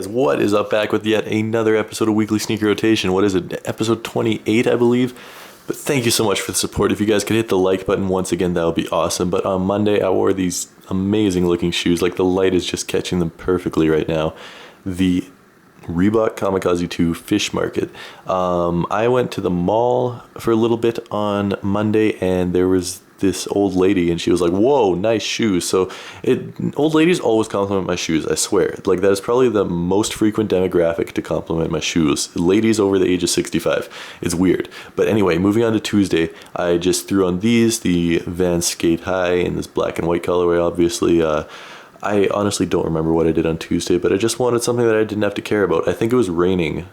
What is up? Back with yet another episode of Weekly Sneaker Rotation. What is it? Episode 28, I believe. But thank you so much for the support. If you guys could hit the like button once again, that would be awesome. But on Monday, I wore these amazing looking shoes. Like the light is just catching them perfectly right now. The Reebok Kamikaze 2 Fish Market. I went to the mall for a little bit on Monday, and there was this old lady, and she was like, "Whoa, nice shoes." So old ladies always compliment my shoes, I swear. Like, that is probably the most frequent demographic to compliment my shoes. Ladies over the age of 65. It's weird. But anyway, moving on to Tuesday, I just threw on these, the Vans Skate High in this black and white colorway, obviously. I honestly don't remember what I did on Tuesday, but I just wanted something that I didn't have to care about. I think it was raining.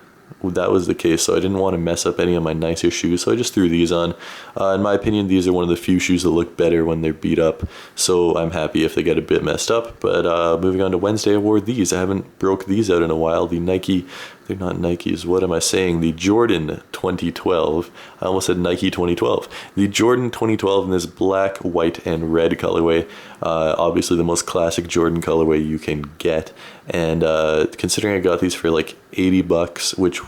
That was the case, so I didn't want to mess up any of my nicer shoes, so I just threw these on. In my opinion, these are one of the few shoes that look better when they're beat up, so I'm happy if they get a bit messed up. But moving on to Wednesday, I wore these. I haven't broke these out in a while. The Nike, they're not Nikes, what am I saying? The Jordan 2012. I almost said Nike 2012. The Jordan 2012 in this black, white, and red colorway. Obviously the most classic Jordan colorway you can get. And considering I got these for like $80, which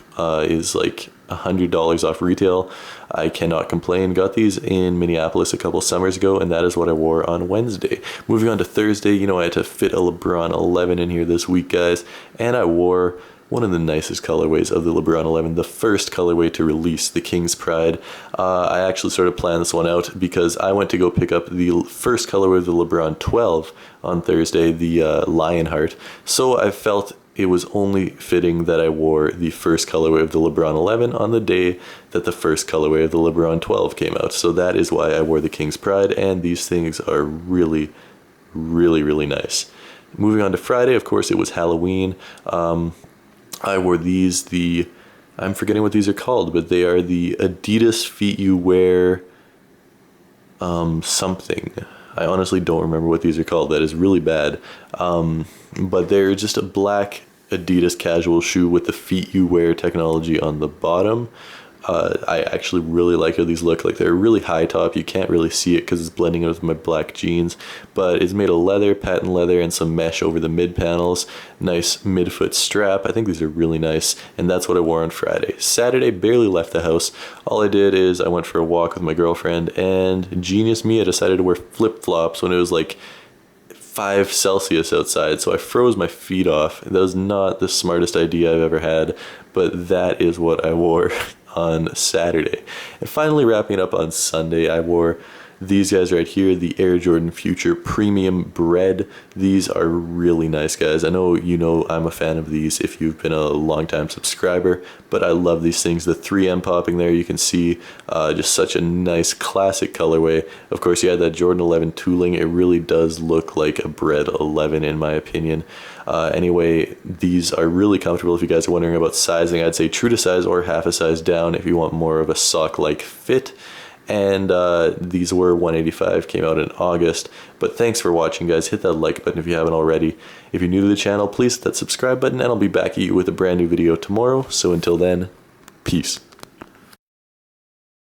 is like $100 off retail, I cannot complain. Got these in Minneapolis a couple summers ago, and that is what I wore on Wednesday. Moving on to Thursday, you know, I had to fit a LeBron 11 in here this week, guys, and I wore one of the nicest colorways of the LeBron 11, the first colorway to release, the King's Pride. I actually sort of planned this one out because I went to go pick up the first colorway of the LeBron 12 on Thursday, the Lionheart. So I felt it was only fitting that I wore the first colorway of the LeBron 11 on the day that the first colorway of the LeBron 12 came out. So that is why I wore the King's Pride, and these things are really, really, really nice. Moving on to Friday, of course, it was Halloween. I wore these, I'm forgetting what these are called, but they are the Adidas Feet You Wear something. I honestly don't remember what these are called. That is really bad. But they're just a black Adidas casual shoe with the Feet You Wear technology on the bottom. I actually really like how these look. Like, they're really high top. You can't really see it because it's blending in with my black jeans, but it's made of leather, patent leather, and some mesh over the mid panels. Nice midfoot strap. I think these are really nice, and that's what I wore on Friday. Saturday, barely left the house. All I did is I went for a walk with my girlfriend, and genius me, I decided to wear flip-flops when it was like 5 Celsius outside, so I froze my feet off. That was not the smartest idea I've ever had, but that is what I wore on Saturday. And finally, wrapping it up on Sunday, I wore these guys right here, the Air Jordan Future Premium Bread. These are really nice, guys. I know you know I'm a fan of these if you've been a long-time subscriber, but I love these things. The 3M popping there, you can see just such a nice classic colorway. Of course, you had that Jordan 11 tooling. It really does look like a Bread 11 in my opinion. Anyway, these are really comfortable. If you guys are wondering about sizing, I'd say true to size or half a size down if you want more of a sock-like fit. And these were $185, came out in August. But thanks for watching, guys. Hit that like button if you haven't already. If you're new to the channel, please hit that subscribe button, and I'll be back at you with a brand new video tomorrow. So until then, peace.